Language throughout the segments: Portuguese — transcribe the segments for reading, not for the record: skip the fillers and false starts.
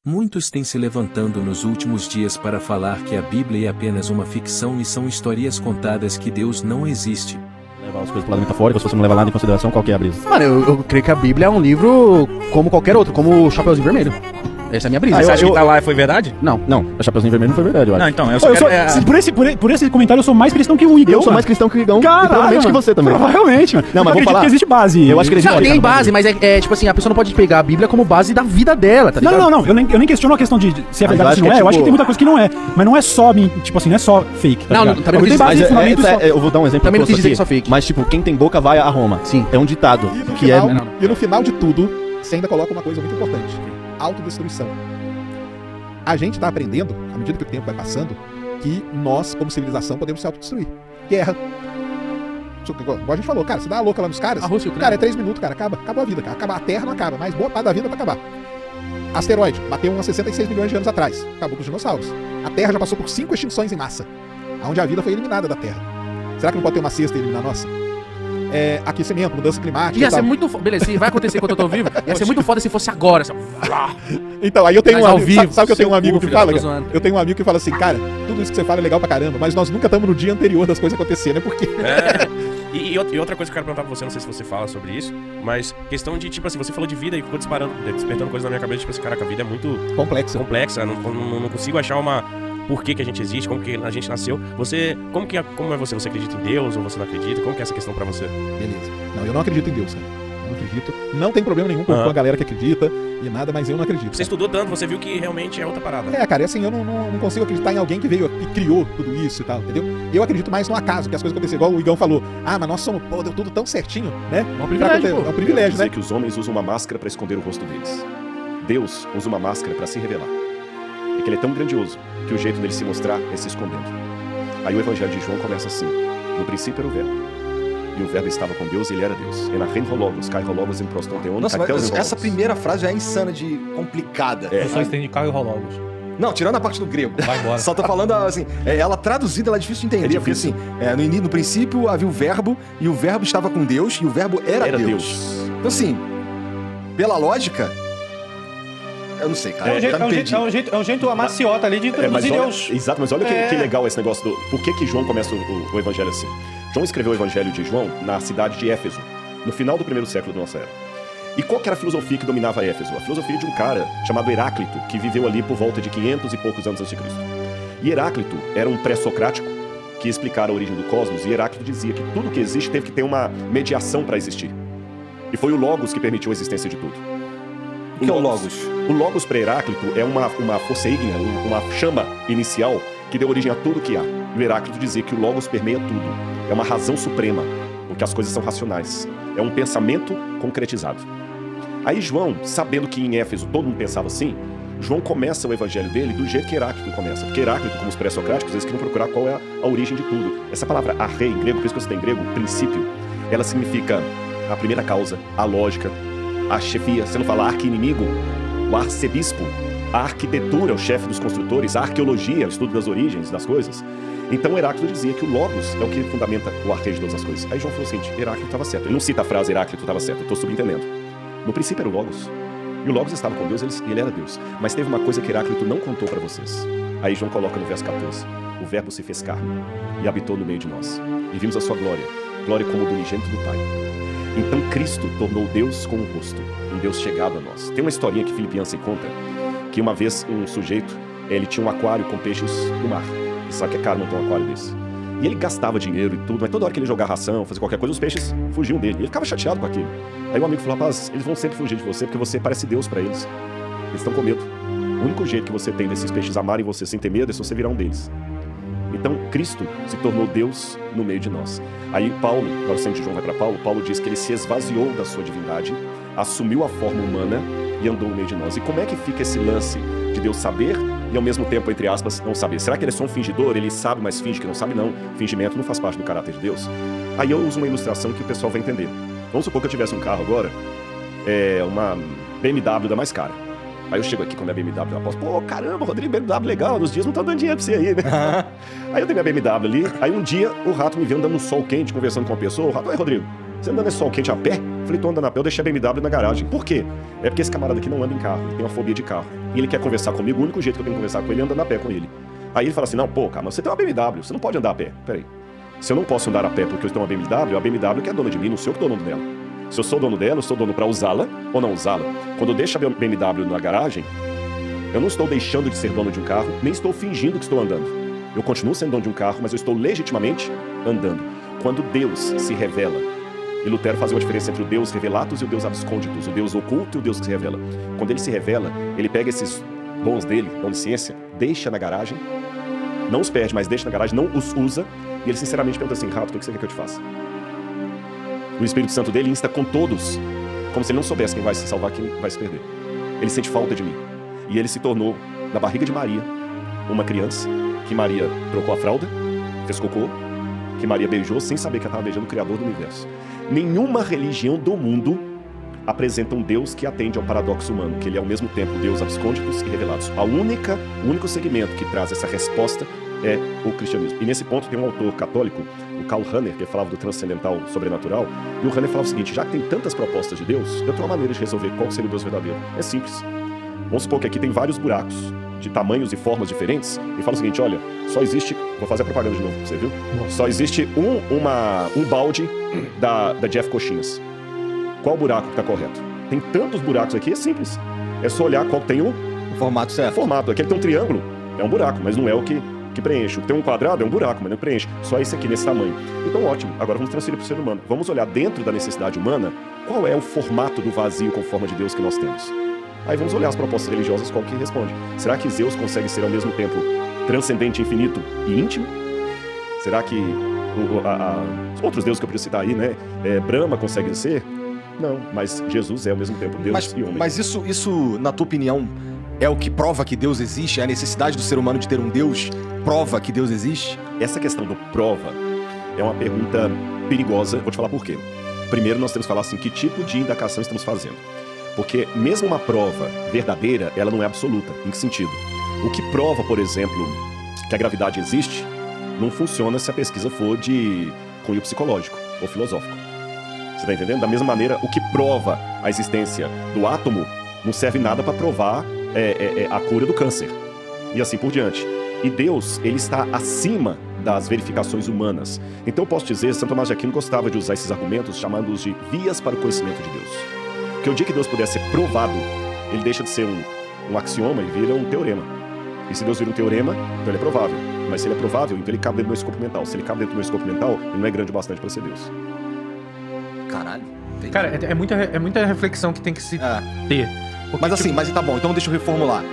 Muitos têm se levantando nos últimos dias para falar que a Bíblia é apenas uma ficção e são histórias contadas que Deus não existe. Levar as coisas pro lado metafórico, se você não levar nada em consideração, qual que é a brisa? Mano, eu creio que a Bíblia é um livro como qualquer outro, como o Chapeuzinho Vermelho. Essa é a minha brisa. Você acha que tá lá foi verdade? Não. Não, a Chapeuzinho Vermelho não foi verdade, eu acho. Não, então, eu Pô, só eu quero... sou, por esse comentário eu sou mais cristão que o Igão. Eu sou mais cristão que o Igão, Caralho, e provavelmente que mano. você também. Provavelmente, mano. Não, mas eu vou acredito falar. que existe base. Eu acho que existe Não, base. tem base, mas é tipo assim, a pessoa não pode pegar a Bíblia como base da vida dela, tá ligado? Não. Eu nem questiono a questão de se é Mas verdade ou se eu não acho é. que Eu acho que tipo- tem muita coisa que não é. Mas não é só, tipo assim, não é só fake. Tá Não, ligado? não, também não Tem quis base dizer- e fundamento só. Eu vou dar um exemplo Também não tosco quis dizer aqui, que só fake. mas tipo, quem tem boca vai a Roma. Sim. É um ditado E no, que é... final, e no final de tudo, você ainda coloca uma coisa muito importante: autodestruição. A gente tá aprendendo, à medida que o tempo vai passando, que nós, como civilização, podemos se autodestruir. Guerra. Igual a gente falou, cara, você dá a louca lá nos caras, A Rússia e a Ucrânia. cara, é 3 minutos, cara, acabou a vida, cara. Acaba a Terra, não acaba, mas boa parte da vida vai acabar. Asteroide, bateu há 66 milhões de anos atrás, acabou com os dinossauros. A Terra já passou por 5 extinções em massa, onde a vida foi eliminada da Terra. Será que não pode ter uma sexta e eliminar a nossa? Aquecimento, mudança climática. Ia e ser tal. muito foda. Beleza, se vai acontecer enquanto eu tô vivo, ia ser muito foda se fosse agora. Assim. Então, aí eu tenho Mas um ao amigo, vivo, sabe que eu tenho um seu amigo cu, que filho, fala? tô Cara? zoando. Eu tenho um amigo que fala assim, cara, tudo isso que você fala é legal pra caramba, mas nós nunca estamos no dia anterior das coisas acontecerem, né? Porque E outra coisa que eu quero perguntar pra você, não sei se você fala sobre isso, mas questão de, tipo assim, você falou de vida e ficou despertando coisas na minha cabeça, tipo assim, caraca, a vida é muito complexo. complexa, não consigo achar uma... Por que a gente existe, como que a gente nasceu. Você, como é você? Você acredita em Deus ou você não acredita? Como que é essa questão pra você? Beleza. Não, eu não acredito em Deus, cara. Não acredito. Não tem problema nenhum com a galera que acredita e nada, mas eu não acredito. Você estudou tanto, você viu que realmente é outra parada. Cara, assim, eu não consigo acreditar em alguém que veio e criou tudo isso e tal, entendeu? Eu acredito mais no acaso, que as coisas acontecem. Igual o Igão falou, mas nós somos, deu tudo tão certinho, né? É um privilégio, pô. É um privilégio, dizer né? que os homens usam uma máscara para esconder o rosto deles. Deus usa uma máscara para se revelar. É que ele é tão grandioso que o jeito dele se mostrar é se escondendo. Aí o Evangelho de João começa assim: no princípio era o Verbo, e o Verbo estava com Deus e ele era Deus. Enachen hologos, kai hologos em proston teon, Nossa, kai mas theos em essa hologos. primeira frase já é insana de complicada. É. Eu só entendi Caio Rologos. Não, tirando a parte do grego. Vai embora. Só tô falando assim, ela traduzida, ela é difícil de entender. É Porque difícil. assim, no princípio havia o verbo, e o verbo estava com Deus, e o verbo era Deus. Então assim, pela lógica, eu não sei, cara. É um jeito maciota ali de Mas introduzir olha, Deus. exato, mas olha que legal esse negócio do... Por que João começa o Evangelho assim? João escreveu o Evangelho de João na cidade de Éfeso, no final do primeiro século da nossa era. E qual que era a filosofia que dominava Éfeso? A filosofia de um cara chamado Heráclito, que viveu ali por volta de 500 e poucos anos antes de Cristo. E Heráclito era um pré-socrático que explicara a origem do cosmos, e Heráclito dizia que tudo que existe teve que ter uma mediação para existir. E foi o Logos que permitiu a existência de tudo. O que é o Logos? O Logos para Heráclito é uma força ígnea, uma chama inicial que deu origem a tudo que há. E o Heráclito dizia que o Logos permeia tudo. É uma razão suprema, porque as coisas são racionais. É um pensamento concretizado. Aí João, sabendo que em Éfeso todo mundo pensava assim, João começa o evangelho dele do jeito que Heráclito começa. Porque Heráclito, como os pré-socráticos, eles queriam procurar qual é a origem de tudo. Essa palavra arre em grego, por isso que você tem em grego, princípio, ela significa a primeira causa, a lógica, a chefia. Você não fala arqui-inimigo, o arcebispo, a arquitetura, o chefe dos construtores, a arqueologia, o estudo das origens das coisas. Então Heráclito dizia que o Logos é o que fundamenta o arquê de todas as coisas. Aí João falou o seguinte: Heráclito estava certo. Ele não cita a frase Heráclito estava certo, eu estou subentendendo. No princípio era o Logos. E o Logos estava com Deus e ele era Deus. Mas teve uma coisa que Heráclito não contou para vocês. Aí João coloca no verso 14: o verbo se fez carne e habitou no meio de nós. E vimos a sua glória, glória como do unigênito do Pai. Então Cristo tornou Deus com o rosto, um Deus chegado a nós. Tem uma historinha que Filipe Yancey conta, que uma vez um sujeito, ele tinha um aquário com peixes do mar. Sabe que é caro montar um aquário desse. E ele gastava dinheiro e tudo, mas toda hora que ele jogava ração, fazia qualquer coisa, os peixes fugiam dele. E ele ficava chateado com aquilo. Aí o amigo falou: rapaz, eles vão sempre fugir de você, porque você parece Deus pra eles. Eles estão com medo. O único jeito que você tem desses peixes amarem você sem ter medo é se você virar um deles. Então Cristo se tornou Deus no meio de nós. Aí Paulo, agora o sangue de João vai para Paulo diz que ele se esvaziou da sua divindade, assumiu a forma humana e andou no meio de nós. E como é que fica esse lance de Deus saber e ao mesmo tempo, entre aspas, não saber? Será que ele é só um fingidor? Ele sabe, mas finge que não sabe? Não. Fingimento não faz parte do caráter de Deus. Aí eu uso uma ilustração que o pessoal vai entender. Vamos supor que eu tivesse um carro agora, uma BMW da mais cara. Aí eu chego aqui com a minha BMW, eu aposto: pô, caramba, Rodrigo, BMW legal, nos dias não tá dando dinheiro pra você aí, né? Aí eu tenho minha BMW ali, aí um dia o rato me vê andando no sol quente, conversando com uma pessoa. O rato: oi, Rodrigo, Você andando nesse sol quente a pé? Eu falei, tô andando a pé, eu deixei a BMW na garagem. Por quê? É porque esse camarada aqui não anda em carro, ele tem uma fobia de carro. E ele quer conversar comigo, o único jeito que eu tenho que conversar com ele é andando a pé com ele. Aí ele fala assim, não, pô, cara, mas você tem uma BMW, você não pode andar a pé. Peraí. Se eu não posso andar a pé porque eu tenho uma BMW, a BMW que é dona de mim, não sou eu que tô dono dela. Se eu sou dono dela, eu sou dono pra usá-la ou não usá-la. Quando eu deixo a BMW na garagem, eu não estou deixando de ser dono de um carro, nem estou fingindo que estou andando. Eu continuo sendo dono de um carro, mas eu estou legitimamente andando. Quando Deus se revela, e Lutero fazia uma diferença entre o Deus revelatus e o Deus absconditus, o Deus oculto e o Deus que se revela. Quando ele se revela, ele pega esses dons dele, dom de ciência, deixa na garagem, não os perde, mas deixa na garagem, não os usa, e ele sinceramente pergunta assim, Rato, o que você quer que eu te faça? O Espírito Santo dele insta com todos, como se ele não soubesse quem vai se salvar, quem vai se perder. Ele sente falta de mim. E ele se tornou, na barriga de Maria, uma criança, que Maria trocou a fralda, fez cocô, que Maria beijou sem saber que ela estava beijando o Criador do Universo. Nenhuma religião do mundo apresenta um Deus que atende ao paradoxo humano, que ele é ao mesmo tempo Deus abscônditos e revelados. O único segmento que traz essa resposta é o cristianismo. E nesse ponto tem um autor católico, o Karl Rahner, que falava do transcendental sobrenatural, e o Rahner falava o seguinte, já que tem tantas propostas de Deus, eu tenho uma maneira de resolver qual seria o Deus verdadeiro. É simples. Vamos supor que aqui tem vários buracos, de tamanhos e formas diferentes, e fala o seguinte, olha, só existe, vou fazer a propaganda de novo pra você, viu? Só existe um balde da Jeff Coxinhas. Qual buraco que tá correto? Tem tantos buracos aqui, é simples. É só olhar qual tem o formato certo. Formato. Aquele tem um triângulo, é um buraco, mas não é o que preenche. O que tem um quadrado é um buraco, mas não preenche. Só esse aqui, nesse tamanho. Então, ótimo. Agora vamos transferir para o ser humano. Vamos olhar dentro da necessidade humana qual é o formato do vazio com forma de Deus que nós temos. Aí vamos olhar as propostas religiosas, qual que responde. Será que Zeus consegue ser ao mesmo tempo transcendente, infinito e íntimo? Será que os outros deuses que eu preciso citar aí, né? Brahma consegue ser? Não, mas Jesus é ao mesmo tempo Deus e homem. Mas isso, na tua opinião, é o que prova que Deus existe? É a necessidade do ser humano de ter um Deus prova que Deus existe? Essa questão do prova é uma pergunta perigosa. Vou te falar por quê. Primeiro nós temos que falar assim, que tipo de indagação estamos fazendo? Porque mesmo uma prova verdadeira, ela não é absoluta. Em que sentido? O que prova, por exemplo, que a gravidade existe, não funciona se a pesquisa for de cunho psicológico ou filosófico. Você tá entendendo? Da mesma maneira, o que prova a existência do átomo não serve nada para provar a cura do câncer. E assim por diante. E Deus, ele está acima das verificações humanas. Então eu posso dizer, Santo Tomás de Aquino gostava de usar esses argumentos, chamando-os de vias para o conhecimento de Deus. Porque o dia que Deus puder ser provado, ele deixa de ser um axioma e vira um teorema. E se Deus vira um teorema, então ele é provável. Mas se ele é provável, então ele cabe dentro do meu escopo mental. Se ele cabe dentro do meu escopo mental, ele não é grande o bastante para ser Deus. Caralho. Entendi. Cara, é muita reflexão que tem que se ter. Porque, mas assim, mas tá bom, então deixa eu reformular.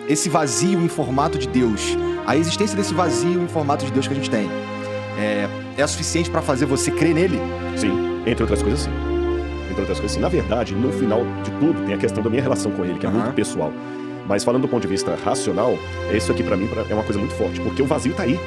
Esse vazio em formato de Deus, a existência desse vazio em formato de Deus que a gente tem, é suficiente pra fazer você crer nele? Sim, entre outras coisas sim. Entre outras coisas sim. Na verdade, no final de tudo, tem a questão da minha relação com ele, que é muito pessoal. Mas falando do ponto de vista racional, isso aqui pra mim é uma coisa muito forte, porque o vazio tá aí.